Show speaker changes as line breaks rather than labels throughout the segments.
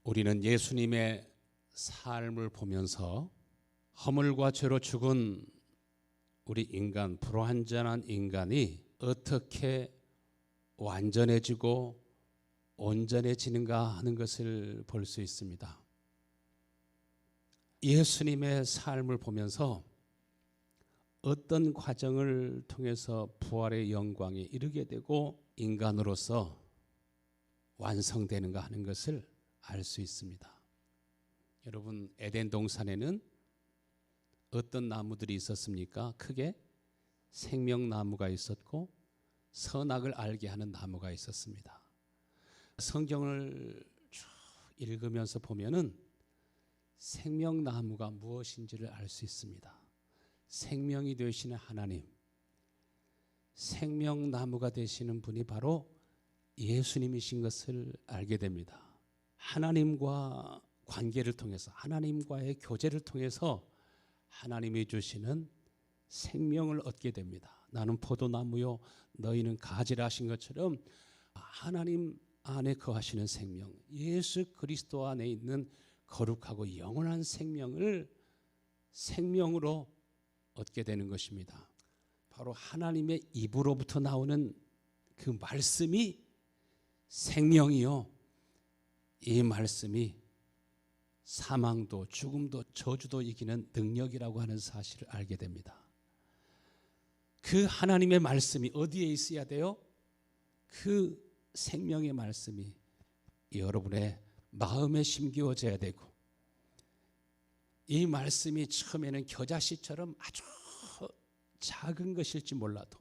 우리는 예수님의 삶을 보면서 허물과 죄로 죽은 우리 인간, 불완전한 인간이 어떻게 완전해지고 온전해지는가 하는 것을 볼 수 있습니다. 예수님의 삶을 보면서 어떤 과정을 통해서 부활의 영광에 이르게 되고 인간으로서 완성되는가 하는 것을 알 수 있습니다. 여러분, 에덴 동산에는 어떤 나무들이 있었습니까? 크게 생명나무가 있었고 선악을 알게 하는 나무가 있었습니다. 성경을 쭉 읽으면서 보면은 생명나무가 무엇인지를 알 수 있습니다. 생명이 되시는 하나님, 생명나무가 되시는 분이 바로 예수님이신 것을 알게 됩니다. 하나님과 관계를 통해서, 하나님과의 교제를 통해서 하나님이 주시는 생명을 얻게 됩니다. 나는 포도나무요 너희는 가지라 하신 것처럼 하나님 안에 거하시는 생명, 예수 그리스도 안에 있는 거룩하고 영원한 생명을 생명으로 얻게 되는 것입니다. 바로 하나님의 입으로부터 나오는 그 말씀이 생명이요, 이 말씀이 사망도 죽음도 저주도 이기는 능력이라고 하는 사실을 알게 됩니다. 그 하나님의 말씀이 어디에 있어야 돼요? 그 생명의 말씀이 여러분의 마음에 심기워져야 되고, 이 말씀이 처음에는 겨자씨처럼 아주 작은 것일지 몰라도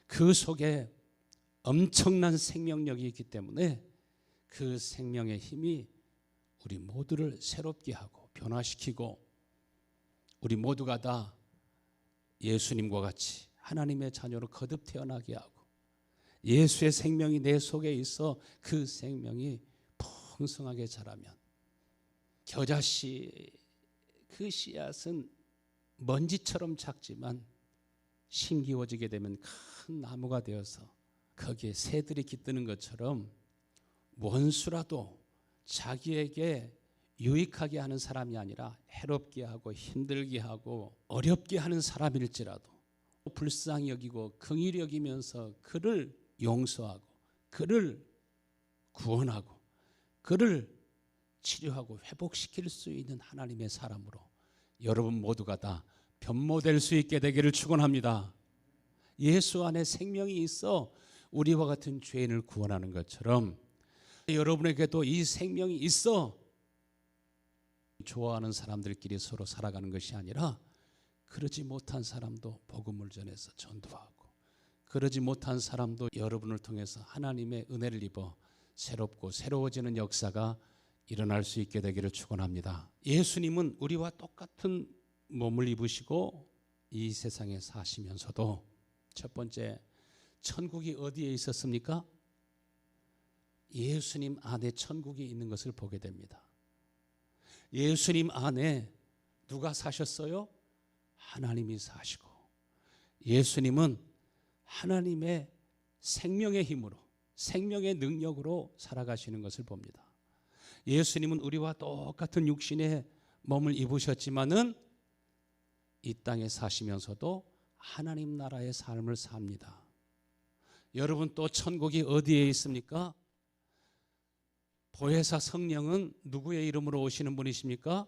그 속에 엄청난 생명력이 있기 때문에 그 생명의 힘이 우리 모두를 새롭게 하고 변화시키고 우리 모두가 다 예수님과 같이 하나님의 자녀로 거듭 태어나게 하고, 예수의 생명이 내 속에 있어 그 생명이 풍성하게 자라면, 겨자씨 그 씨앗은 먼지처럼 작지만 심기워지게 되면 큰 나무가 되어서 거기에 새들이 깃드는 것처럼 원수라도 자기에게 유익하게 하는 사람이 아니라 해롭게 하고 힘들게 하고 어렵게 하는 사람일지라도 불쌍히 여기고 긍휼히 여기면서 그를 용서하고 그를 구원하고 그를 치료하고 회복시킬 수 있는 하나님의 사람으로 여러분 모두가 다 변모될 수 있게 되기를 축원합니다. 예수 안에 생명이 있어 우리와 같은 죄인을 구원하는 것처럼 여러분에게도 이 생명이 있어 좋아하는 사람들끼리 서로 살아가는 것이 아니라 그러지 못한 사람도 복음을 전해서 전도하고, 그러지 못한 사람도 여러분을 통해서 하나님의 은혜를 입어 새롭고 새로워지는 역사가 일어날 수 있게 되기를 축원합니다. 예수님은 우리와 똑같은 몸을 입으시고 이 세상에 사시면서도 첫 번째, 천국이 어디에 있었습니까? 예수님 안에 천국이 있는 것을 보게 됩니다. 예수님 안에 누가 사셨어요? 하나님이 사시고, 예수님은 하나님의 생명의 힘으로, 생명의 능력으로 살아가시는 것을 봅니다. 예수님은 우리와 똑같은 육신의 몸을 입으셨지만은 이 땅에 사시면서도 하나님 나라의 삶을 삽니다. 여러분, 또 천국이 어디에 있습니까? 보혜사 성령은 누구의 이름으로 오시는 분이십니까?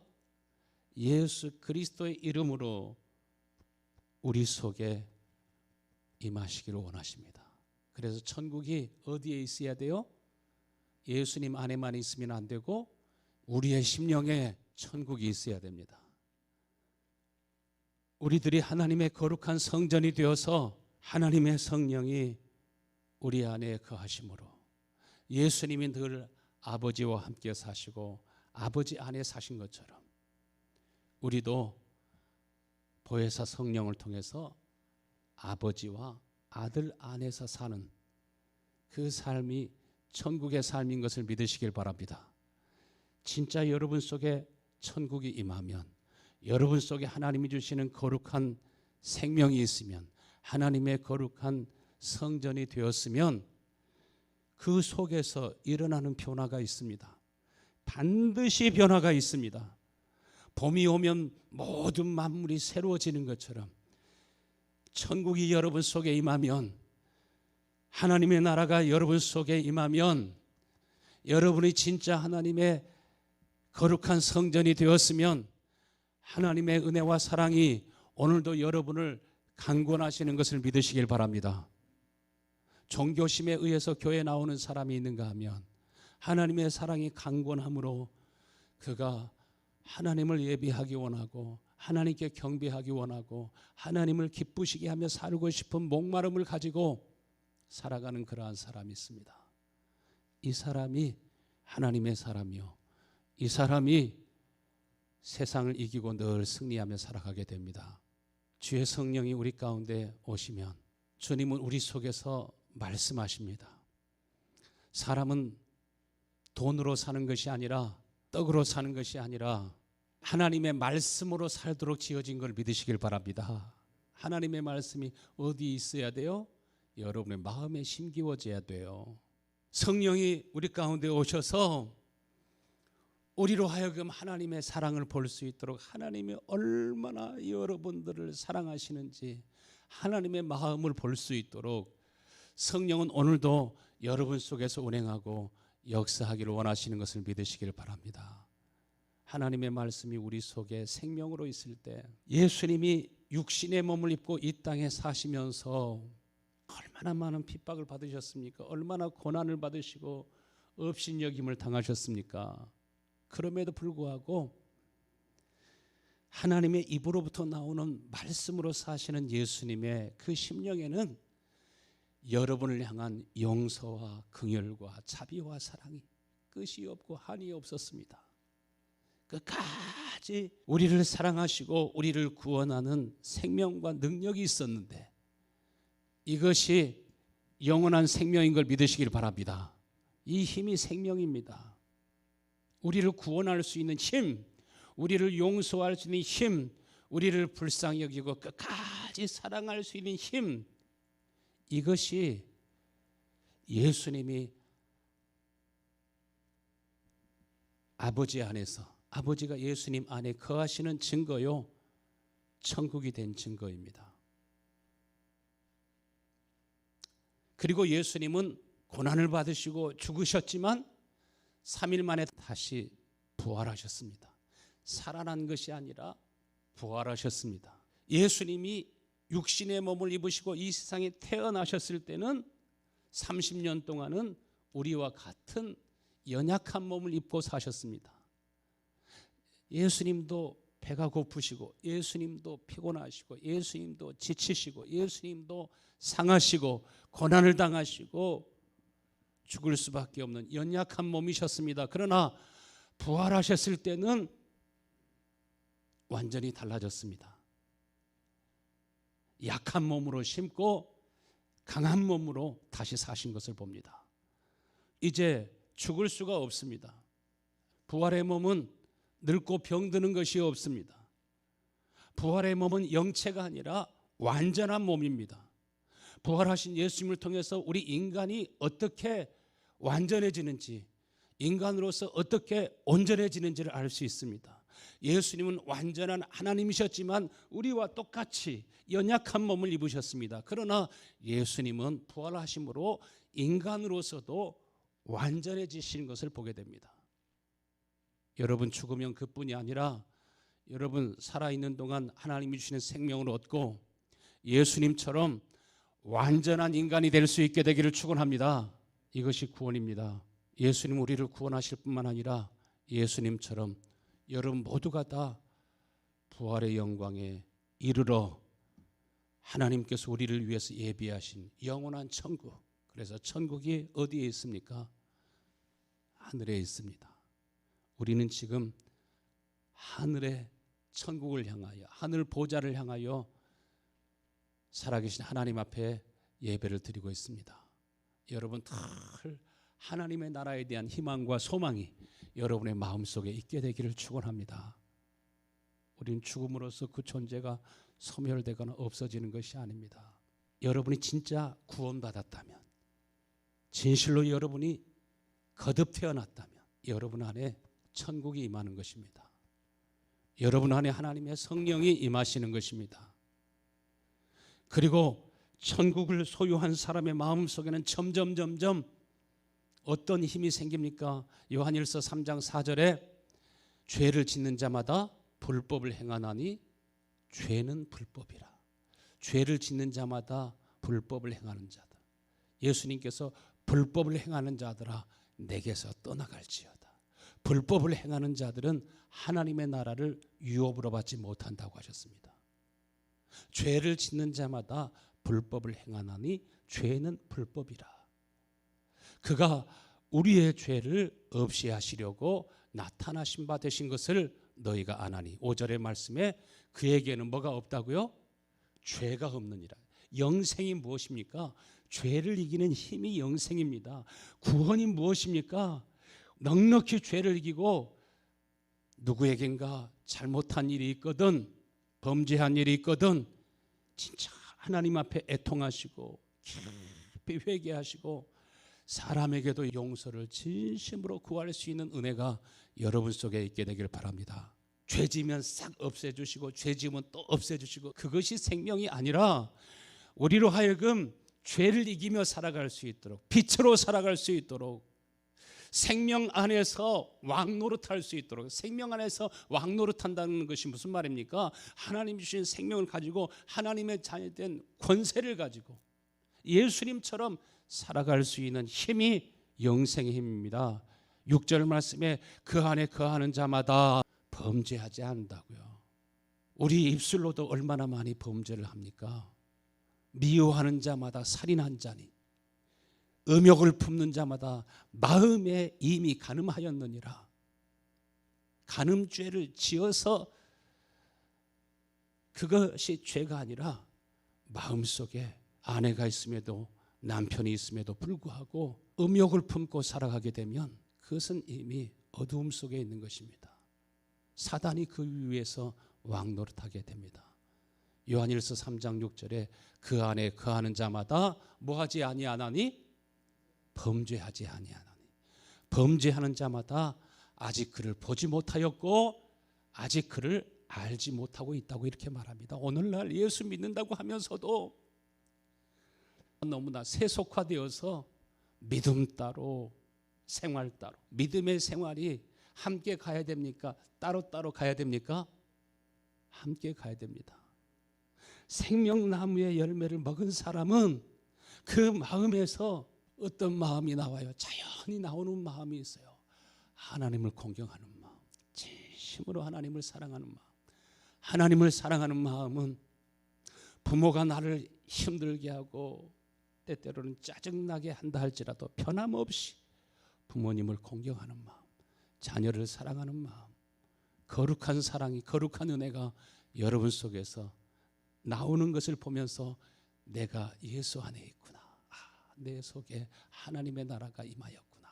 예수 그리스도의 이름으로 우리 속에 임하시기를 원하십니다. 그래서 천국이 어디에 있어야 돼요? 예수님 안에만 있으면 안 되고 우리의 심령에 천국이 있어야 됩니다. 우리들이 하나님의 거룩한 성전이 되어서 하나님의 성령이 우리 안에 거하심으로 예수님이 늘 아버지와 함께 사시고 아버지 안에 사신 것처럼 우리도 보혜사 성령을 통해서 아버지와 아들 안에서 사는 그 삶이 천국의 삶인 것을 믿으시길 바랍니다. 진짜 여러분 속에 천국이 임하면, 여러분 속에 하나님이 주시는 거룩한 생명이 있으면, 하나님의 거룩한 성전이 되었으면 그 속에서 일어나는 변화가 있습니다. 반드시 변화가 있습니다. 봄이 오면 모든 만물이 새로워지는 것처럼 천국이 여러분 속에 임하면, 하나님의 나라가 여러분 속에 임하면, 여러분이 진짜 하나님의 거룩한 성전이 되었으면 하나님의 은혜와 사랑이 오늘도 여러분을 강권하시는 것을 믿으시길 바랍니다. 종교심에 의해서 교회에 나오는 사람이 있는가 하면 하나님의 사랑이 강권함으로 그가 하나님을 예비하기 원하고 하나님께 경배하기 원하고 하나님을 기쁘시게 하며 살고 싶은 목마름을 가지고 살아가는 그러한 사람이 있습니다. 이 사람이 하나님의 사람이요, 이 사람이 세상을 이기고 늘 승리하며 살아가게 됩니다. 주의 성령이 우리 가운데 오시면 주님은 우리 속에서 말씀하십니다. 사람은 돈으로 사는 것이 아니라, 떡으로 사는 것이 아니라 하나님의 말씀으로 살도록 지어진 걸 믿으시길 바랍니다. 하나님의 말씀이 어디 있어야 돼요? 여러분의 마음에 심기워져야 돼요. 성령이 우리 가운데 오셔서 우리로 하여금 하나님의 사랑을 볼 수 있도록, 하나님이 얼마나 여러분들을 사랑하시는지 하나님의 마음을 볼 수 있도록 성령은 오늘도 여러분 속에서 운행하고 역사하기를 원하시는 것을 믿으시길 바랍니다. 하나님의 말씀이 우리 속에 생명으로 있을 때, 예수님이 육신의 몸을 입고 이 땅에 사시면서 얼마나 많은 핍박을 받으셨습니까? 얼마나 고난을 받으시고 업신여김을 당하셨습니까? 그럼에도 불구하고 하나님의 입으로부터 나오는 말씀으로 사시는 예수님의 그 심령에는 여러분을 향한 용서와 긍휼과 자비와 사랑이 끝이 없고 한이 없었습니다. 끝까지 우리를 사랑하시고 우리를 구원하는 생명과 능력이 있었는데, 이것이 영원한 생명인 걸 믿으시길 바랍니다. 이 힘이 생명입니다. 우리를 구원할 수 있는 힘, 우리를 용서할 수 있는 힘, 우리를 불쌍히 여기고 끝까지 사랑할 수 있는 힘, 이것이 예수님이 아버지 안에서, 아버지가 예수님 안에 거하시는 증거요, 천국이 된 증거입니다. 그리고 예수님은 고난을 받으시고 죽으셨지만 3일 만에 다시 부활하셨습니다. 살아난 것이 아니라 부활하셨습니다. 예수님이 육신의 몸을 입으시고 이 세상에 태어나셨을 때는 30년 동안은 우리와 같은 연약한 몸을 입고 사셨습니다. 예수님도 배가 고프시고, 예수님도 피곤하시고, 예수님도 지치시고, 예수님도 상하시고 고난을 당하시고 죽을 수밖에 없는 연약한 몸이셨습니다. 그러나 부활하셨을 때는 완전히 달라졌습니다. 약한 몸으로 심고 강한 몸으로 다시 사신 것을 봅니다. 이제 죽을 수가 없습니다. 부활의 몸은 늙고 병드는 것이 없습니다. 부활의 몸은 영체가 아니라 완전한 몸입니다. 부활하신 예수님을 통해서 우리 인간이 어떻게 완전해지는지, 인간으로서 어떻게 온전해지는지를 알 수 있습니다. 예수님은 완전한 하나님이셨지만 우리와 똑같이 연약한 몸을 입으셨습니다. 그러나 예수님은 부활하심으로 인간으로서도 완전해지신 것을 보게 됩니다. 여러분 죽으면 그뿐이 아니라 여러분 살아있는 동안 하나님이 주시는 생명을 얻고 예수님처럼 완전한 인간이 될 수 있게 되기를 축원합니다. 이것이 구원입니다. 예수님 우리를 구원하실 뿐만 아니라 예수님처럼 여러분 모두가 다 부활의 영광에 이르러 하나님께서 우리를 위해서 예비하신 영원한 천국, 그래서 천국이 어디에 있습니까? 하늘에 있습니다. 우리는 지금 하늘의 천국을 향하여, 하늘 보좌를 향하여 살아계신 하나님 앞에 예배를 드리고 있습니다. 여러분 늘 하나님의 나라에 대한 희망과 소망이 여러분의 마음속에 있게 되기를 축원합니다. 우리는 죽음으로써 그 존재가 소멸되거나 없어지는 것이 아닙니다. 여러분이 진짜 구원받았다면, 진실로 여러분이 거듭 태어났다면 여러분 안에 천국이 임하는 것입니다. 여러분 안에 하나님의 성령이 임하시는 것입니다. 그리고 천국을 소유한 사람의 마음속에는 점점 어떤 힘이 생깁니까? 요한일서 3장 4절에 죄를 짓는 자마다 불법을 행하나니 죄는 불법이라. 죄를 짓는 자마다 불법을 행하는 자다. 예수님께서 불법을 행하는 자들아 내게서 떠나갈지어다. 불법을 행하는 자들은 하나님의 나라를 유업으로 받지 못한다고 하셨습니다. 죄를 짓는 자마다 불법을 행하나니 죄는 불법이라. 그가 우리의 죄를 없이 하시려고 나타나신 바 되신 것을 너희가 아나니. 5절의 말씀에 그에게는 뭐가 없다고요? 죄가 없느니라. 영생이 무엇입니까? 죄를 이기는 힘이 영생입니다. 구원이 무엇입니까? 넉넉히 죄를 이기고 누구에겐가 잘못한 일이 있거든, 범죄한 일이 있거든 진짜 하나님 앞에 애통하시고 깊이 회개하시고 사람에게도 용서를 진심으로 구할 수 있는 은혜가 여러분 속에 있게 되길 바랍니다. 죄 지면 싹 없애주시고 죄 지으면 또 없애주시고 그것이 생명이 아니라 우리로 하여금 죄를 이기며 살아갈 수 있도록, 빛으로 살아갈 수 있도록, 생명 안에서 왕노릇할 수 있도록. 생명 안에서 왕노릇한다는 것이 무슨 말입니까? 하나님 주신 생명을 가지고 하나님의 자녀된 권세를 가지고 예수님처럼 살아갈 수 있는 힘이 영생의 힘입니다. 6절 말씀에 그 안에 거하는 자마다 범죄하지 않는다고요. 우리 입술로도 얼마나 많이 범죄를 합니까? 미워하는 자마다 살인한 자니 음욕을 품는 자마다 마음에 이미 간음하였느니라. 간음죄를 지어서 그것이 죄가 아니라 마음속에 아내가 있음에도 남편이 있음에도 불구하고 음욕을 품고 살아가게 되면 그것은 이미 어두움 속에 있는 것입니다. 사단이 그 위에서 왕노릇하게 됩니다. 요한일서 3장 6절에 그 안에 거하는 자마다 뭐하지 아니하나니? 범죄하지 아니하나니. 범죄하는 자마다 아직 그를 보지 못하였고 아직 그를 알지 못하고 있다고 이렇게 말합니다. 오늘날 예수 믿는다고 하면서도 너무나 세속화되어서 믿음 따로 생활 따로. 믿음의 생활이 함께 가야 됩니까? 따로따로 가야 됩니까? 함께 가야 됩니다. 생명나무의 열매를 먹은 사람은 그 마음에서 어떤 마음이 나와요? 자연히 나오는 마음이 있어요. 하나님을 공경하는 마음, 진심으로 하나님을 사랑하는 마음. 하나님을 사랑하는 마음은 부모가 나를 힘들게 하고 때때로는 짜증나게 한다 할지라도 변함없이 부모님을 공경하는 마음, 자녀를 사랑하는 마음, 거룩한 사랑이, 거룩한 은혜가 여러분 속에서 나오는 것을 보면서 내가 예수 안에 있구나. 내 속에 하나님의 나라가 임하였구나.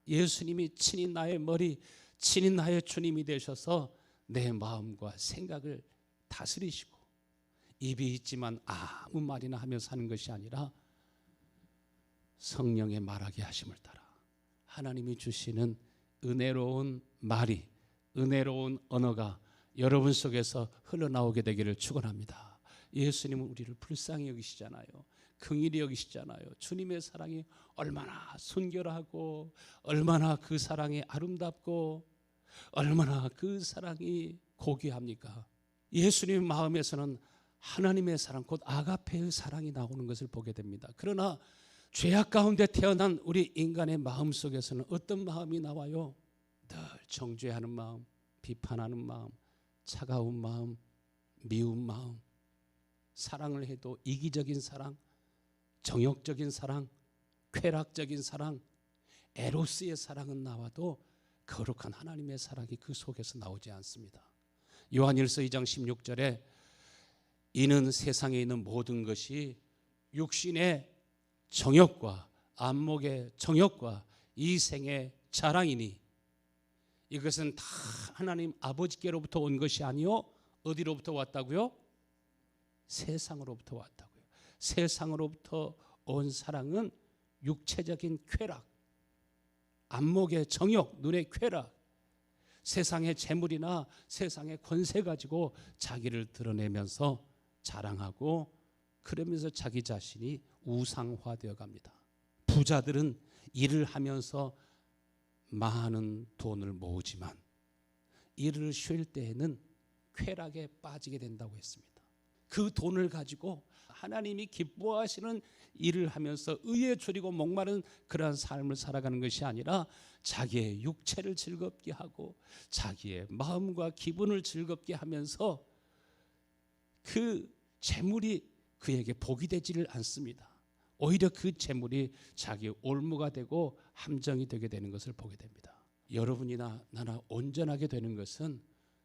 예수님이 친히 나의 머리, 친히 나의 주님이 되셔서 내 마음과 생각을 다스리시고 입이 있지만 아무 말이나 하며 사는 것이 아니라 성령의 말하게 하심을 따라 하나님이 주시는 은혜로운 말이, 은혜로운 언어가 여러분 속에서 흘러나오게 되기를 축원합니다. 예수님은 우리를 불쌍히 여기시잖아요. 긍휼히 여기시잖아요. 주님의 사랑이 얼마나 순결하고 얼마나 그 사랑이 아름답고 얼마나 그 사랑이 고귀합니까? 예수님 마음에서는 하나님의 사랑, 곧 아가페의 사랑이 나오는 것을 보게 됩니다. 그러나 죄악 가운데 태어난 우리 인간의 마음 속에서는 어떤 마음이 나와요? 늘 정죄하는 마음, 비판하는 마음, 차가운 마음, 미운 마음, 사랑을 해도 이기적인 사랑, 정욕적인 사랑, 쾌락적인 사랑, 에로스의 사랑은 나와도 거룩한 하나님의 사랑이 그 속에서 나오지 않습니다. 요한일서 2장 16절에 이는 세상에 있는 모든 것이 육신의 정욕과 안목의 정욕과 이생의 자랑이니 이것은 다 하나님 아버지께로부터 온 것이 아니요 어디로부터 왔다고요? 세상으로부터 왔다고요. 세상으로부터 온 사랑은 육체적인 쾌락, 안목의 정욕, 눈의 쾌락, 세상의 재물이나 세상의 권세 가지고 자기를 드러내면서 자랑하고, 그러면서 자기 자신이 우상화되어 갑니다. 부자들은 일을 하면서 많은 돈을 모으지만 일을 쉴 때에는 쾌락에 빠지게 된다고 했습니다. 그 돈을 가지고 하나님이 기뻐하시는 일을 하면서 의에 줄이고 목마른 그러한 삶을 살아가는 것이 아니라 자기의 육체를 즐겁게 하고 자기의 마음과 기분을 즐겁게 하면서 그 재물이 그에게 복이 되지를 않습니다. 오히려 그 재물이 자기의 올무가 되고 함정이 되게 되는 것을 보게 됩니다. 여러분이나 나나 온전하게 되는 것은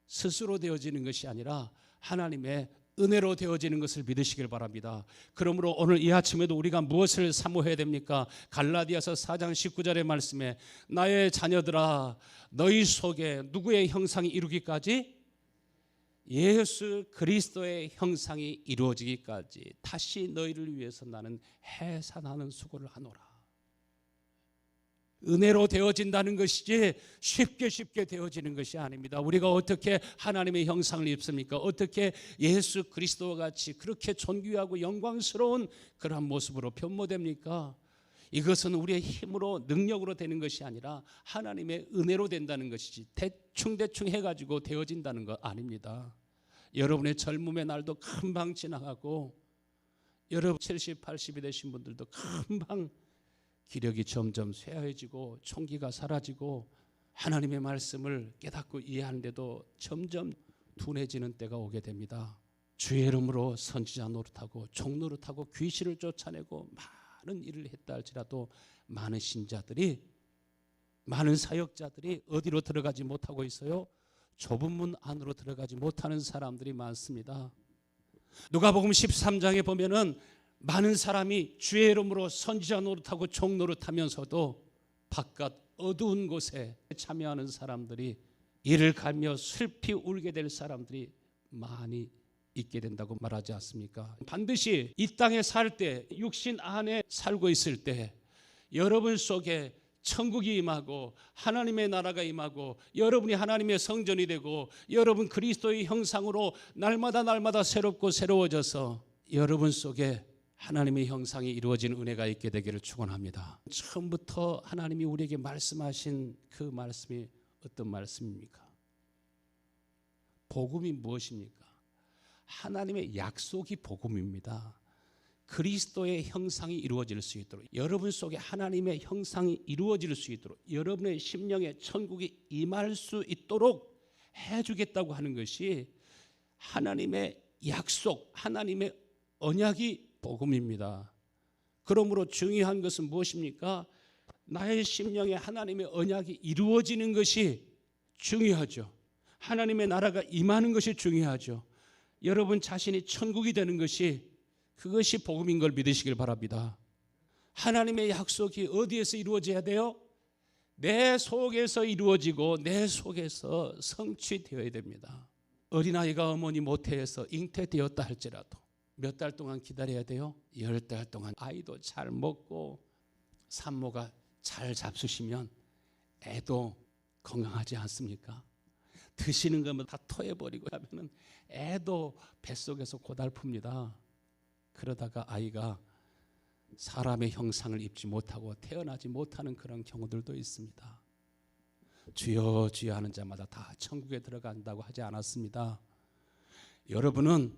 스스로 되어지는 것이 아니라 하나님의 은혜로 되어지는 것을 믿으시길 바랍니다. 그러므로 오늘 이 아침에도 우리가 무엇을 사모해야 됩니까? 갈라디아서 4장 19절의 말씀에 나의 자녀들아 너희 속에 누구의 형상이 이루기까지? 예수 그리스도의 형상이 이루어지기까지 다시 너희를 위해서 나는 해산하는 수고를 하노라. 은혜로 되어진다는 것이지 쉽게 되어지는 것이 아닙니다. 우리가 어떻게 하나님의 형상을 입습니까? 어떻게 예수 그리스도와 같이 그렇게 존귀하고 영광스러운 그러한 모습으로 변모됩니까? 이것은 우리의 힘으로 능력으로 되는 것이 아니라 하나님의 은혜로 된다는 것이지 대충 해가지고 되어진다는 것 아닙니다. 여러분의 젊음의 날도 금방 지나가고 여러분 70, 80이 되신 분들도 금방 기력이 점점 쇠해지고 총기가 사라지고 하나님의 말씀을 깨닫고 이해하는데도 점점 둔해지는 때가 오게 됩니다. 주의 이름으로 선지자 노릇하고 종 노릇하고 귀신을 쫓아내고 많은 일을 했다 할지라도 많은 신자들이, 많은 사역자들이 어디로 들어가지 못하고 있어요? 좁은 문 안으로 들어가지 못하는 사람들이 많습니다. 누가복음 13장에 보면은 많은 사람이 주의 이름으로 선지자 노릇하고 종 노릇하면서도 바깥 어두운 곳에 참여하는 사람들이, 이를 갈며 슬피 울게 될 사람들이 많이 있게 된다고 말하지 않습니까? 반드시 이 땅에 살 때, 육신 안에 살고 있을 때 여러분 속에 천국이 임하고 하나님의 나라가 임하고 여러분이 하나님의 성전이 되고 여러분 그리스도의 형상으로 날마다 새롭고 새로워져서 여러분 속에 하나님의 형상이 이루어진 은혜가 있게 되기를 축원합니다. 처음부터 하나님이 우리에게 말씀하신 그 말씀이 어떤 말씀입니까? 복음이 무엇입니까? 하나님의 약속이 복음입니다. 그리스도의 형상이 이루어질 수 있도록, 여러분 속에 하나님의 형상이 이루어질 수 있도록, 여러분의 심령에 천국이 임할 수 있도록 해주겠다고 하는 것이 하나님의 약속, 하나님의 언약이 복음입니다. 그러므로 중요한 것은 무엇입니까? 나의 심령에 하나님의 언약이 이루어지는 것이 중요하죠. 하나님의 나라가 임하는 것이 중요하죠. 여러분 자신이 천국이 되는 것이, 그것이 복음인 걸 믿으시길 바랍니다. 하나님의 약속이 어디에서 이루어져야 돼요? 내 속에서 이루어지고 내 속에서 성취되어야 됩니다. 어린아이가 어머니 모태에서 잉태되었다 할지라도 몇 달 동안 기다려야 돼요? 10달 동안. 아이도 잘 먹고 산모가 잘 잡수시면 애도 건강하지 않습니까? 드시는 거면 다 토해버리고 하면 애도 뱃속에서 고달픕니다. 그러다가 아이가 사람의 형상을 입지 못하고 태어나지 못하는 그런 경우들도 있습니다. 주여 주여 하는 자마다 다 천국에 들어간다고 하지 않았습니다. 여러분은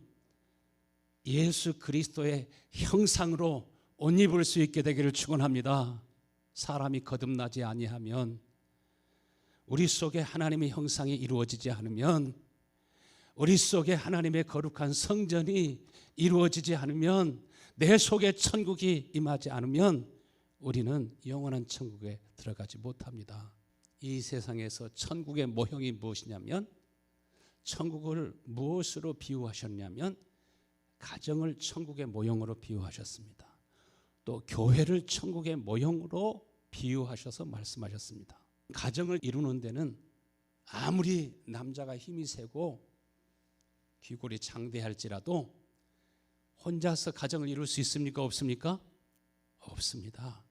예수 그리스도의 형상으로 옷 입을 수 있게 되기를 축원합니다. 사람이 거듭나지 아니하면, 우리 속에 하나님의 형상이 이루어지지 않으면, 우리 속에 하나님의 거룩한 성전이 이루어지지 않으면, 내 속에 천국이 임하지 않으면 우리는 영원한 천국에 들어가지 못합니다. 이 세상에서 천국의 모형이 무엇이냐면, 천국을 무엇으로 비유하셨냐면 가정을 천국의 모형으로 비유하셨습니다. 또 교회를 천국의 모형으로 비유하셔서 말씀하셨습니다. 가정을 이루는 데는 아무리 남자가 힘이 세고 귀골이 장대할지라도 혼자서 가정을 이룰 수 있습니까? 없습니까? 없습니다.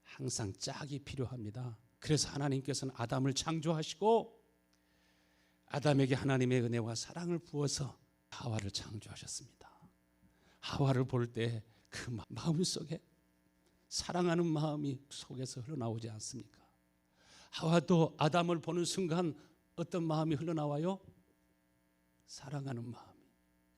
항상 짝이 필요합니다. 그래서 하나님께서는 아담을 창조하시고 아담에게 하나님의 은혜와 사랑을 부어서 하와를 창조하셨습니다. 하와를 볼 때 그 마음속에 사랑하는 마음이 속에서 흘러나오지 않습니까? 하와도 아담을 보는 순간 어떤 마음이 흘러나와요? 사랑하는 마음이.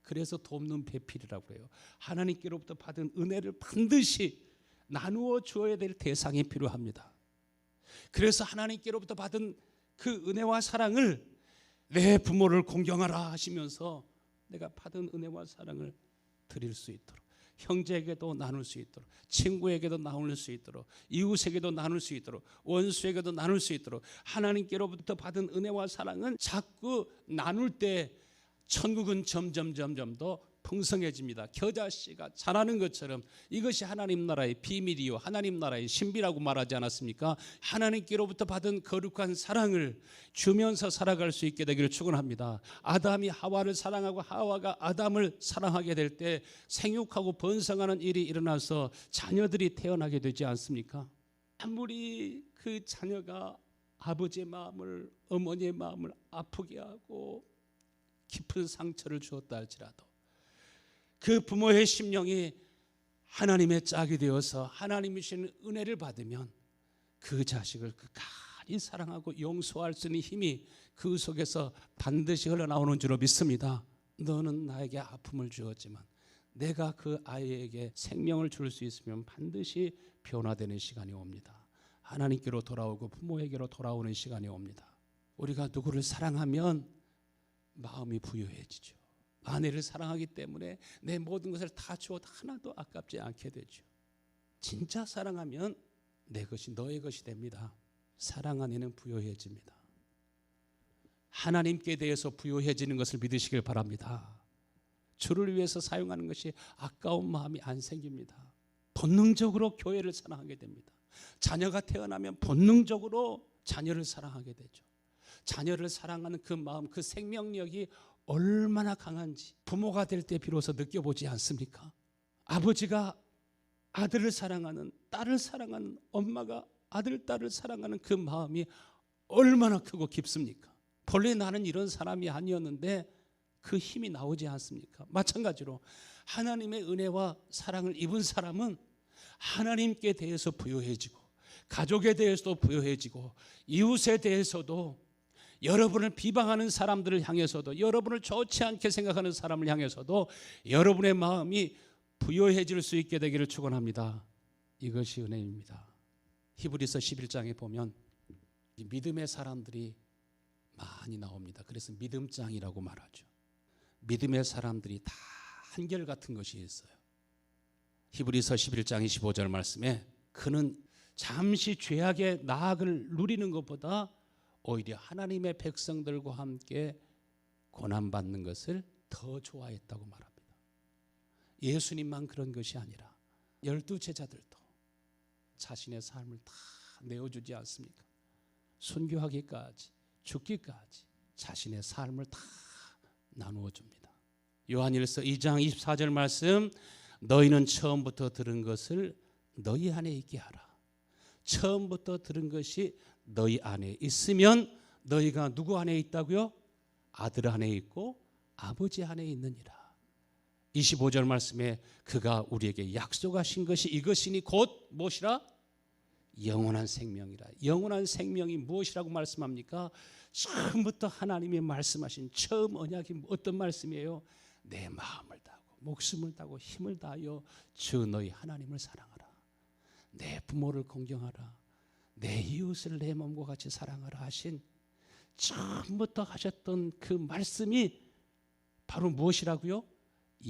그래서 돕는 배필이라고 해요. 하나님께로부터 받은 은혜를 반드시 나누어 주어야 될 대상이 필요합니다. 그래서 하나님께로부터 받은 그 은혜와 사랑을 내 부모를 공경하라 하시면서 내가 받은 은혜와 사랑을 드릴 수 있도록, 형제에게도 나눌 수 있도록, 친구에게도 나눌 수 있도록, 이웃에게도 나눌 수 있도록, 원수에게도 나눌 수 있도록 하나님께로부터 받은 은혜와 사랑은 자꾸 나눌 때 천국은 점점 더 풍성해집니다. 겨자씨가 자라는 것처럼 이것이 하나님 나라의 비밀이요 하나님 나라의 신비라고 말하지 않았습니까? 하나님께로부터 받은 거룩한 사랑을 주면서 살아갈 수 있게 되기를 축원합니다. 아담이 하와를 사랑하고 하와가 아담을 사랑하게 될 때 생육하고 번성하는 일이 일어나서 자녀들이 태어나게 되지 않습니까? 아무리 그 자녀가 아버지의 마음을, 어머니의 마음을 아프게 하고 깊은 상처를 주었다 할지라도 그 부모의 심령이 하나님의 짝이 되어서 하나님이 주시는 은혜를 받으면 그 자식을 끝까지 사랑하고 용서할 수 있는 힘이 그 속에서 반드시 흘러나오는 줄로 믿습니다. 너는 나에게 아픔을 주었지만 내가 그 아이에게 생명을 줄 수 있으면 반드시 변화되는 시간이 옵니다. 하나님께로 돌아오고 부모에게로 돌아오는 시간이 옵니다. 우리가 누구를 사랑하면 마음이 부유해지죠. 아내를 사랑하기 때문에 내 모든 것을 다 주어도 하나도 아깝지 않게 되죠. 진짜 사랑하면 내 것이 너의 것이 됩니다. 사랑 안에는 부유해집니다. 하나님께 대해서 부유해지는 것을 믿으시길 바랍니다. 주를 위해서 사용하는 것이 아까운 마음이 안 생깁니다. 본능적으로 교회를 사랑하게 됩니다. 자녀가 태어나면 본능적으로 자녀를 사랑하게 되죠. 자녀를 사랑하는 그 마음, 그 생명력이 얼마나 강한지 부모가 될 때 비로소 느껴보지 않습니까? 아버지가 아들을 사랑하는, 딸을 사랑하는, 엄마가 아들, 딸을 사랑하는 그 마음이 얼마나 크고 깊습니까? 본래 나는 이런 사람이 아니었는데 그 힘이 나오지 않습니까? 마찬가지로 하나님의 은혜와 사랑을 입은 사람은 하나님께 대해서 부유해지고, 가족에 대해서도 부유해지고, 이웃에 대해서도, 여러분을 비방하는 사람들을 향해서도, 여러분을 좋지 않게 생각하는 사람을 향해서도 여러분의 마음이 부유해질 수 있게 되기를 축원합니다. 이것이 은혜입니다. 히브리서 11장에 보면 믿음의 사람들이 많이 나옵니다. 그래서 믿음장이라고 말하죠. 믿음의 사람들이 다 한결같은 것이 있어요. 히브리서 11장 25절 말씀에 그는 잠시 죄악의 나악을 누리는 것보다 오히려 하나님의 백성들과 함께 고난받는 것을 더 좋아했다고 말합니다. 예수님만 그런 것이 아니라 12 제자들도 자신의 삶을 다 내어주지 않습니까? 순교하기까지, 죽기까지 자신의 삶을 다 나누어 줍니다. 요한일서 2장 24절 말씀, 너희는 처음부터 들은 것을 너희 안에 있게 하라. 처음부터 들은 것이 너희 안에 있으면 너희가 누구 안에 있다고요? 아들 안에 있고 아버지 안에 있느니라. 25절 말씀에 그가 우리에게 약속하신 것이 이것이니 곧 무엇이라? 영원한 생명이라. 영원한 생명이 무엇이라고 말씀합니까? 처음부터 하나님이 말씀하신 처음 언약이 어떤 말씀이에요? 내 마음을 다하고 목숨을 다하고 힘을 다하여 주 너희 하나님을 사랑하라. 내 부모를 공경하라. 내 이웃을 내 몸과 같이 사랑하라 하신 처음부터 하셨던 그 말씀이 바로 무엇이라고요?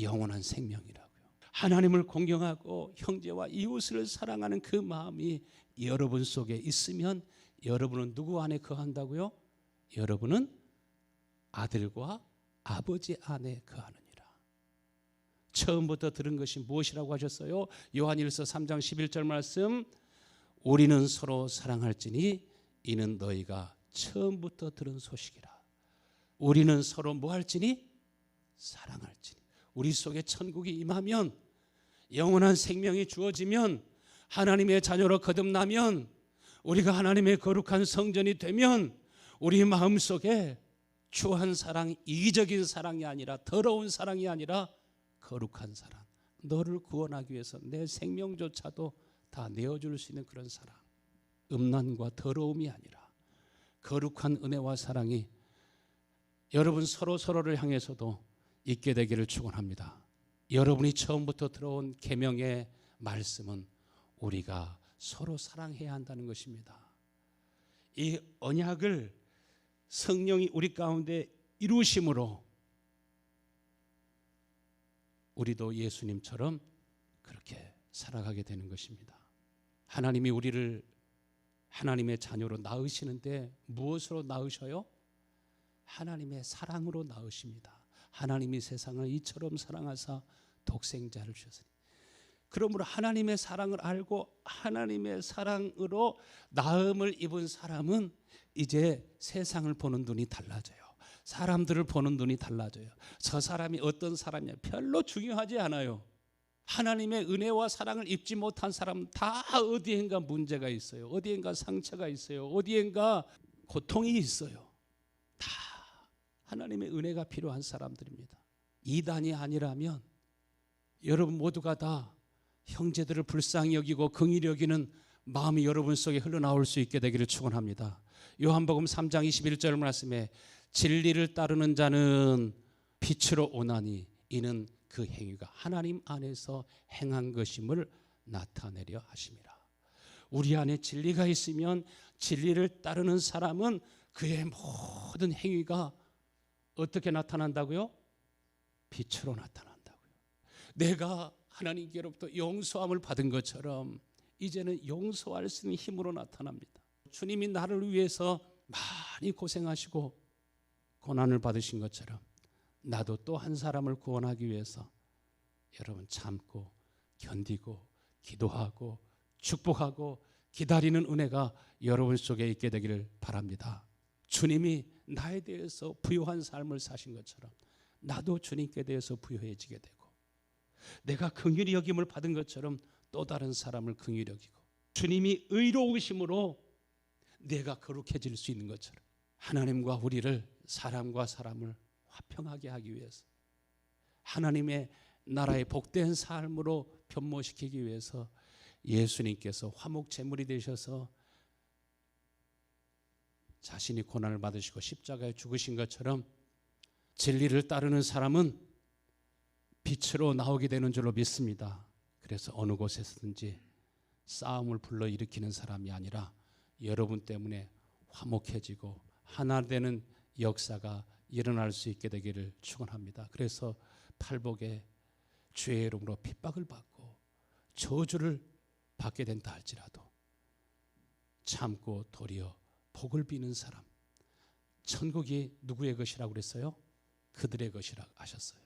영원한 생명이라고요. 하나님을 공경하고 형제와 이웃을 사랑하는 그 마음이 여러분 속에 있으면 여러분은 누구 안에 거한다고요? 여러분은 아들과 아버지 안에 거하느니라. 처음부터 들은 것이 무엇이라고 하셨어요? 요한일서 3장 11절 말씀, 우리는 서로 사랑할지니 이는 너희가 처음부터 들은 소식이라. 우리는 서로 뭐 할지니? 사랑할지니. 우리 속에 천국이 임하면, 영원한 생명이 주어지면, 하나님의 자녀로 거듭나면, 우리가 하나님의 거룩한 성전이 되면 우리 마음속에 추한 사랑, 이기적인 사랑이 아니라, 더러운 사랑이 아니라 거룩한 사랑. 너를 구원하기 위해서 내 생명조차도 다 내어줄 수 있는 그런 사랑. 음란과 더러움이 아니라 거룩한 은혜와 사랑이 여러분 서로를 향해서도 있게 되기를 축원합니다. 여러분이 처음부터 들어온 계명의 말씀은 우리가 서로 사랑해야 한다는 것입니다. 이 언약을 성령이 우리 가운데 이루심으로 우리도 예수님처럼 그렇게 살아가게 되는 것입니다. 하나님이 우리를 하나님의 자녀로 낳으시는데 무엇으로 낳으셔요? 하나님의 사랑으로 낳으십니다. 하나님이 세상을 이처럼 사랑하사 독생자를 주셨으니. 그러므로 하나님의 사랑을 알고 하나님의 사랑으로 낳음을 입은 사람은 이제 세상을 보는 눈이 달라져요. 사람들을 보는 눈이 달라져요. 저 사람이 어떤 사람이냐 별로 중요하지 않아요. 하나님의 은혜와 사랑을 입지 못한 사람은 다 어디엔가 문제가 있어요. 어디엔가 상처가 있어요. 어디엔가 고통이 있어요. 다 하나님의 은혜가 필요한 사람들입니다. 이단이 아니라면 여러분 모두가 다 형제들을 불쌍히 여기고 긍휼히 여기는 마음이 여러분 속에 흘러나올 수 있게 되기를 축원합니다. 요한복음 3장 21절 말씀에 진리를 따르는 자는 빛으로 오나니 이는 그 행위가 하나님 안에서 행한 것임을 나타내려 하심이라. 우리 안에 진리가 있으면 진리를 따르는 사람은 그의 모든 행위가 어떻게 나타난다고요? 빛으로 나타난다고요. 내가 하나님께로부터 용서함을 받은 것처럼 이제는 용서할 수 있는 힘으로 나타납니다. 주님이 나를 위해서 많이 고생하시고 고난을 받으신 것처럼 나도 또 한 사람을 구원하기 위해서 여러분 참고 견디고 기도하고 축복하고 기다리는 은혜가 여러분 속에 있게 되기를 바랍니다. 주님이 나에 대해서 부요한 삶을 사신 것처럼 나도 주님께 대해서 부요해지게 되고, 내가 긍휼히 여김을 받은 것처럼 또 다른 사람을 긍휼히 여기고, 주님이 의로우심으로 내가 거룩해질 수 있는 것처럼 하나님과 우리를, 사람과 사람을 화평하게 하기 위해서, 하나님의 나라의 복된 삶으로 변모시키기 위해서 예수님께서 화목 제물이 되셔서 자신이 고난을 받으시고 십자가에 죽으신 것처럼 진리를 따르는 사람은 빛으로 나오게 되는 줄로 믿습니다. 그래서 어느 곳에서든지 싸움을 불러일으키는 사람이 아니라 여러분 때문에 화목해지고 하나 되는 역사가 일어날 수 있게 되기를 축원합니다. 그래서 팔복에 죄의 이름으로 핍박을 받고 저주를 받게 된다 할지라도 참고 도리어 복을 비는 사람, 천국이 누구의 것이라고 그랬어요? 그들의 것이라고 하셨어요.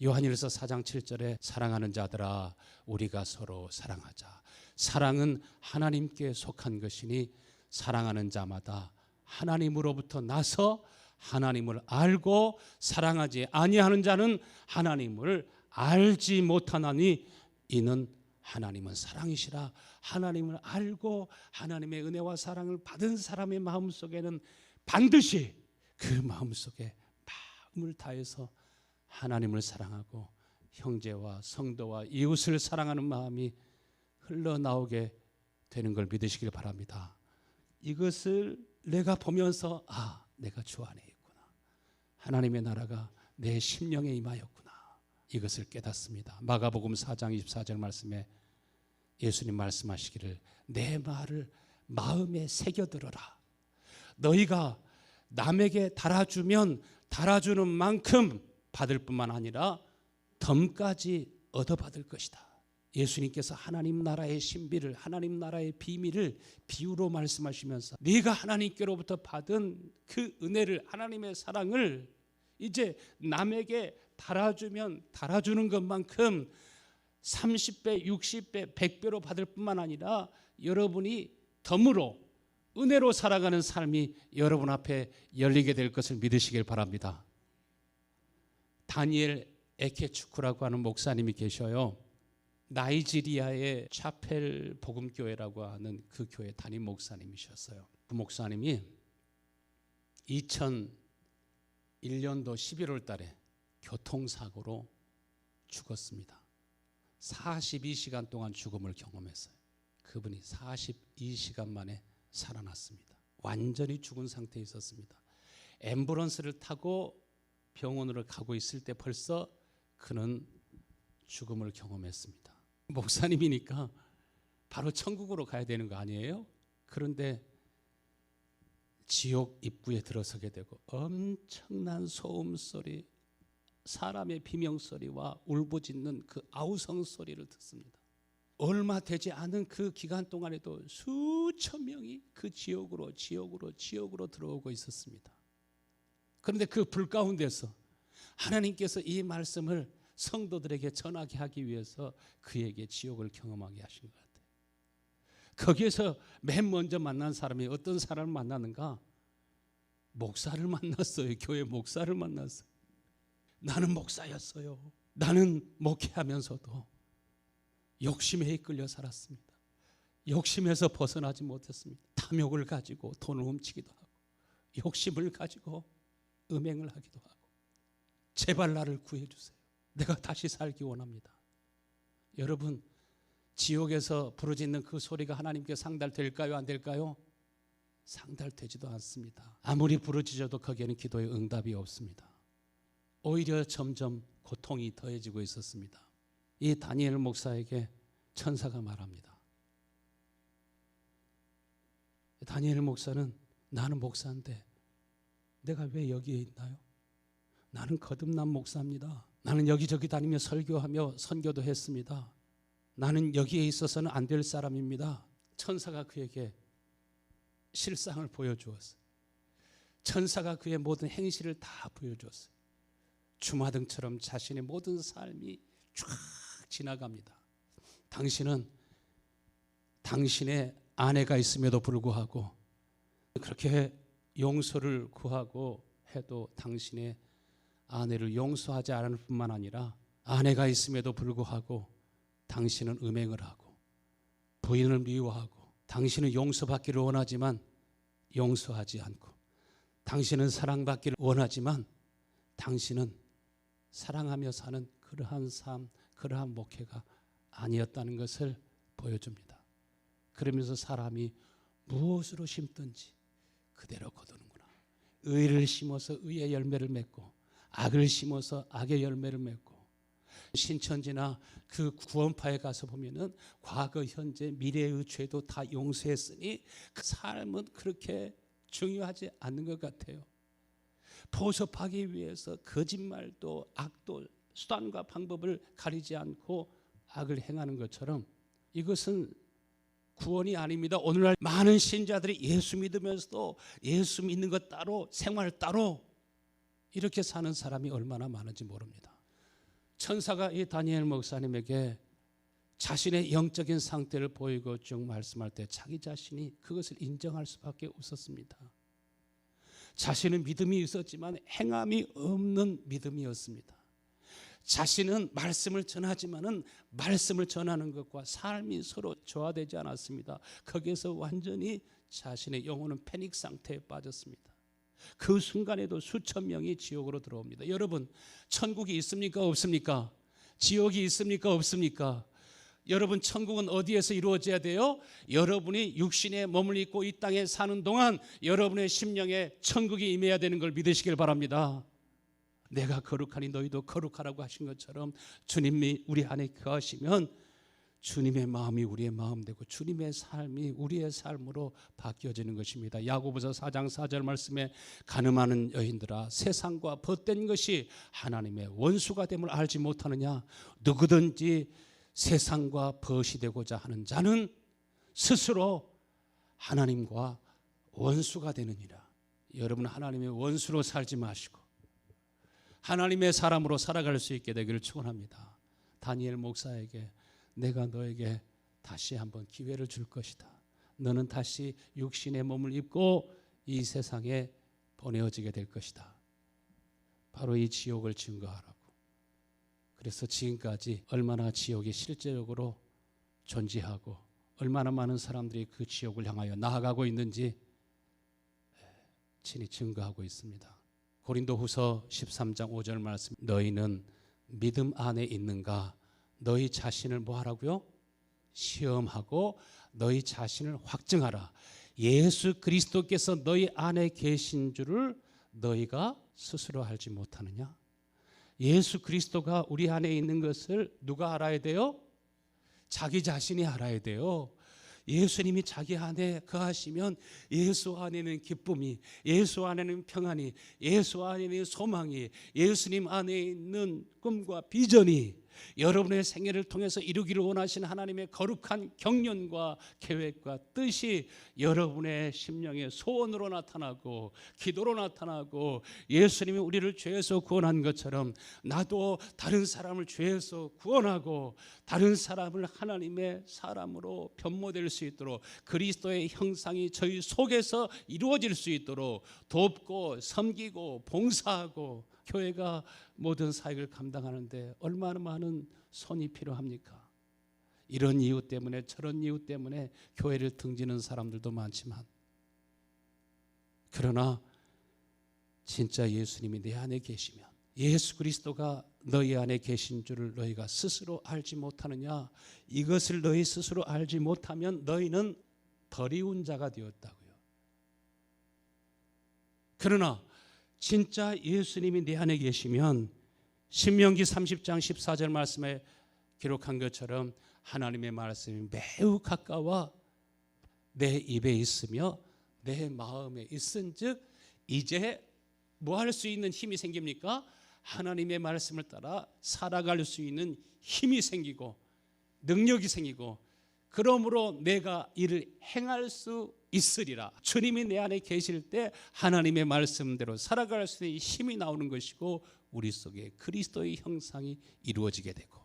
요한일서 4장 7절에 사랑하는 자들아 우리가 서로 사랑하자. 사랑은 하나님께 속한 것이니 사랑하는 자마다 하나님으로부터 나서 하나님을 알고 사랑하지 아니하는 자는 하나님을 알지 못하나니 이는 하나님은 사랑이시라. 하나님을 알고 하나님의 은혜와 사랑을 받은 사람의 마음속에는 반드시 그 마음속에 마음을 다해서 하나님을 사랑하고 형제와 성도와 이웃을 사랑하는 마음이 흘러나오게 되는 걸 믿으시길 바랍니다. 이것을 내가 보면서 내가 주 안에 있구나. 하나님의 나라가 내 심령에 임하였구나. 이것을 깨닫습니다. 마가복음 4장 24절 말씀에 예수님 말씀하시기를 내 말을 마음에 새겨들어라. 너희가 남에게 달아주면 달아주는 만큼 받을 뿐만 아니라 덤까지 얻어받을 것이다. 예수님께서 하나님 나라의 신비를, 하나님 나라의 비밀을 비유로 말씀하시면서 네가 하나님께로부터 받은 그 은혜를, 하나님의 사랑을 이제 남에게 달아주면 달아주는 것만큼 30배, 60배, 100배로 받을 뿐만 아니라 여러분이 덤으로 은혜로 살아가는 삶이 여러분 앞에 열리게 될 것을 믿으시길 바랍니다. 다니엘 에케추크라고 하는 목사님이 계셔요. 나이지리아의 차펠 복음교회라고 하는 그 교회 담임 목사님이셨어요. 그 목사님이 1년도 11월 달에 교통사고로 죽었습니다. 42시간 동안 죽음을 경험했어요. 그분이 42시간 만에 살아났습니다. 완전히 죽은 상태에 있었습니다. 앰뷸런스를 타고 병원으로 가고 있을 때 벌써 그는 죽음을 경험했습니다. 목사님이니까 바로 천국으로 가야 되는 거 아니에요? 그런데 지옥 입구에 들어서게 되고 엄청난 소음소리, 사람의 비명소리와 울부짖는 그 아우성 소리를 듣습니다. 얼마 되지 않은 그 기간 동안에도 수천 명이 그 지옥으로 들어오고 있었습니다. 그런데 그 불 가운데서 하나님께서 이 말씀을 성도들에게 전하게 하기 위해서 그에게 지옥을 경험하게 하신 것 같아요. 거기에서 맨 먼저 만난 사람이 어떤 사람을 만나는가? 목사를 만났어요. 교회 목사를 만났어요. 나는 목사였어요. 나는 목회하면서도 욕심에 이끌려 살았습니다. 욕심에서 벗어나지 못했습니다. 탐욕을 가지고 돈을 훔치기도 하고 욕심을 가지고 음행을 하기도 하고 제발 나를 구해주세요. 내가 다시 살기 원합니다. 여러분, 지옥에서 부르짖는 그 소리가 하나님께 상달될까요? 안 될까요? 상달되지도 않습니다. 아무리 부르짖어도 거기에는 기도의 응답이 없습니다. 오히려 점점 고통이 더해지고 있었습니다. 이 다니엘 목사에게 천사가 말합니다. 다니엘 목사는 나는 목사인데 내가 왜 여기에 있나요? 나는 거듭난 목사입니다. 나는 여기저기 다니며 설교하며 선교도 했습니다. 나는 여기에 있어서는 안 될 사람입니다. 천사가 그에게 실상을 보여주었어요. 천사가 그의 모든 행실을 다 보여주었어요. 주마등처럼 자신의 모든 삶이 쫙 지나갑니다. 당신은 당신의 아내가 있음에도 불구하고 그렇게 용서를 구하고 해도 당신의 아내를 용서하지 않을 뿐만 아니라 아내가 있음에도 불구하고 당신은 음행을 하고 부인을 미워하고 당신은 용서받기를 원하지만 용서하지 않고 당신은 사랑받기를 원하지만 당신은 사랑하며 사는 그러한 삶, 그러한 목회가 아니었다는 것을 보여줍니다. 그러면서 사람이 무엇으로 심든지 그대로 거두는구나. 의를 심어서 의의 열매를 맺고 악을 심어서 악의 열매를 맺고 신천지나 그 구원파에 가서 보면은 과거, 현재, 미래의 죄도 다 용서했으니 그 삶은 그렇게 중요하지 않는 것 같아요. 보섭하기 위해서 거짓말도 악도 수단과 방법을 가리지 않고 악을 행하는 것처럼 이것은 구원이 아닙니다. 오늘날 많은 신자들이 예수 믿으면서도 예수 믿는 것 따로 생활 따로 이렇게 사는 사람이 얼마나 많은지 모릅니다. 천사가 이 다니엘 목사님에게 자신의 영적인 상태를 보이고 쭉 말씀할 때 자기 자신이 그것을 인정할 수밖에 없었습니다. 자신은 믿음이 있었지만 행함이 없는 믿음이었습니다. 자신은 말씀을 전하지만은 말씀을 전하는 것과 삶이 서로 조화되지 않았습니다. 거기에서 완전히 자신의 영혼은 패닉 상태에 빠졌습니다. 그 순간에도 수천 명이 지옥으로 들어옵니다. 여러분, 천국이 있습니까? 없습니까? 지옥이 있습니까? 없습니까? 여러분, 천국은 어디에서 이루어져야 돼요? 여러분이 육신에 몸을 입고 이 땅에 사는 동안 여러분의 심령에 천국이 임해야 되는 걸 믿으시길 바랍니다. 내가 거룩하니 너희도 거룩하라고 하신 것처럼 주님이 우리 안에 거하시면 주님의 마음이 우리의 마음 되고 주님의 삶이 우리의 삶으로 바뀌어지는 것입니다. 야고보서 4장 4절 말씀에 가늠하는 여인들아 세상과 벗된 것이 하나님의 원수가 됨을 알지 못하느냐. 누구든지 세상과 벗이 되고자 하는 자는 스스로 하나님과 원수가 되느니라. 여러분, 하나님의 원수로 살지 마시고 하나님의 사람으로 살아갈 수 있게 되기를 축원합니다. 다니엘 목사에게 내가 너에게 다시 한번 기회를 줄 것이다. 너는 다시 육신의 몸을 입고 이 세상에 보내어지게 될 것이다. 바로 이 지옥을 증거하라고. 그래서 지금까지 얼마나 지옥이 실제적으로 존재하고 얼마나 많은 사람들이 그 지옥을 향하여 나아가고 있는지 친히 증거하고 있습니다. 고린도후서 13장 5절 말씀, 너희는 믿음 안에 있는가? 너희 자신을 뭐 하라고요? 시험하고 너희 자신을 확증하라. 예수 그리스도께서 너희 안에 계신 줄을 너희가 스스로 알지 못하느냐? 예수 그리스도가 우리 안에 있는 것을 누가 알아야 돼요? 자기 자신이 알아야 돼요. 예수님이 자기 안에 거하시면 예수 안에는 기쁨이, 예수 안에는 평안이, 예수 안에는 소망이, 예수님 안에 있는 꿈과 비전이 여러분의 생애를 통해서 이루기를 원하신 하나님의 거룩한 경륜과 계획과 뜻이 여러분의 심령의 소원으로 나타나고 기도로 나타나고, 예수님이 우리를 죄에서 구원한 것처럼 나도 다른 사람을 죄에서 구원하고 다른 사람을 하나님의 사람으로 변모될 수 있도록, 그리스도의 형상이 저희 속에서 이루어질 수 있도록 돕고 섬기고 봉사하고, 교회가 모든 사역을 감당하는데 얼마나 많은 손이 필요합니까? 이런 이유 때문에 저런 이유 때문에 교회를 등지는 사람들도 많지만, 그러나 진짜 예수님이 내 안에 계시면, 예수 그리스도가 너희 안에 계신 줄을 너희가 스스로 알지 못하느냐? 이것을 너희 스스로 알지 못하면 너희는 버리운 자가 되었다고요. 그러나 진짜 예수님이 내 안에 계시면 신명기 30장 14절 말씀에 기록한 것처럼 하나님의 말씀이 매우 가까워 내 입에 있으며 내 마음에 있은즉, 이제 뭐 할 수 있는 힘이 생깁니까? 하나님의 말씀을 따라 살아갈 수 있는 힘이 생기고 능력이 생기고, 그러므로 내가 이를 행할 수 있으리라. 주님이 내 안에 계실 때 하나님의 말씀대로 살아갈 수 있는 힘이 나오는 것이고, 우리 속에 그리스도의 형상이 이루어지게 되고,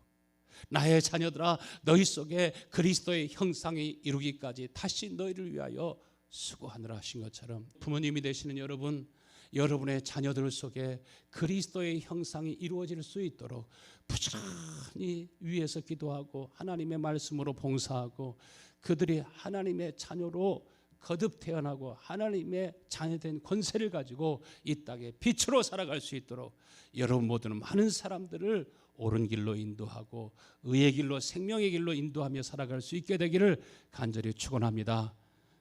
나의 자녀들아 너희 속에 그리스도의 형상이 이루기까지 다시 너희를 위하여 수고하느라 하신 것처럼, 부모님이 되시는 여러분, 여러분의 자녀들 속에 그리스도의 형상이 이루어질 수 있도록 부지런히 위에서 기도하고 하나님의 말씀으로 봉사하고, 그들이 하나님의 자녀로 거듭 태어나고 하나님의 자녀된 권세를 가지고 이 땅에 빛으로 살아갈 수 있도록 여러분 모두는 많은 사람들을 옳은 길로 인도하고 의의 길로, 생명의 길로 인도하며 살아갈 수 있게 되기를 간절히 축원합니다.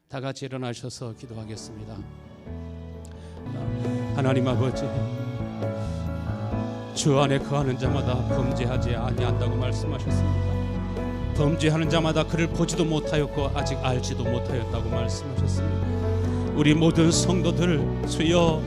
다 같이 일어나셔서 기도하겠습니다. 하나님 아버지, 주 안에 거하는 자마다 범죄하지 아니한다고 말씀하셨습니다. 범죄하는 자마다 그를 보지도 못하였고 아직 알지도 못하였다고 말씀하셨습니다. 우리 모든 성도들, 주여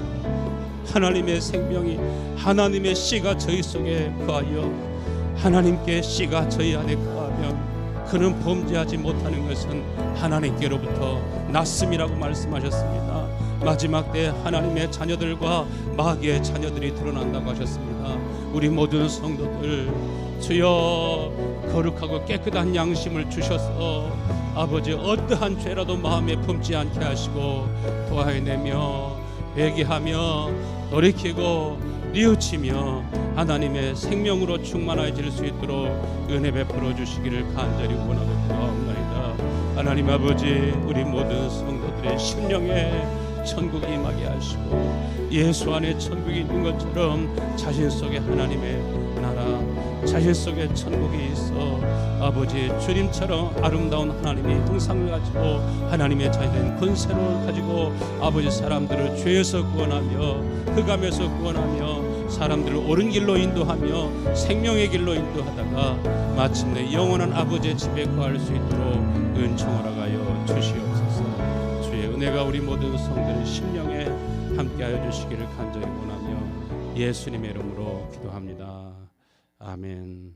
하나님의 생명이, 하나님의 씨가 저희 속에 거하여 하나님께 씨가 저희 안에 거하면 그는 범죄하지 못하는 것은 하나님께로부터 났음이라고 말씀하셨습니다. 마지막 때 하나님의 자녀들과 마귀의 자녀들이 드러난다고 하셨습니다. 우리 모든 성도들, 주여 거룩하고 깨끗한 양심을 주셔서 아버지 어떠한 죄라도 마음에 품지 않게 하시고 도와내며 회개하며 돌이키고 뉘우치며 하나님의 생명으로 충만해질 수 있도록 은혜 베풀어 주시기를 간절히 원하고 기도하옵나이다. 하나님 아버지, 우리 모든 성도들의 심령에 천국이 임하게 하시고 예수 안에 천국이 있는 것처럼 자신 속에 하나님의 나라, 자신 속에 천국이 있어 아버지 주님처럼 아름다운 하나님의 형상을 가지고 하나님의 자녀된 권세를 가지고 아버지 사람들을 죄에서 구원하며 흑암에서 구원하며 사람들을 옳은 길로 인도하며 생명의 길로 인도하다가 마침내 영원한 아버지의 집에 거할 수 있도록 은총을 하여 주시옵소서. 주의 은혜가 우리 모든 성도의 심령에 함께하여 주시기를 간절히 원하며 예수님의 이름으로 기도합니다. 아멘.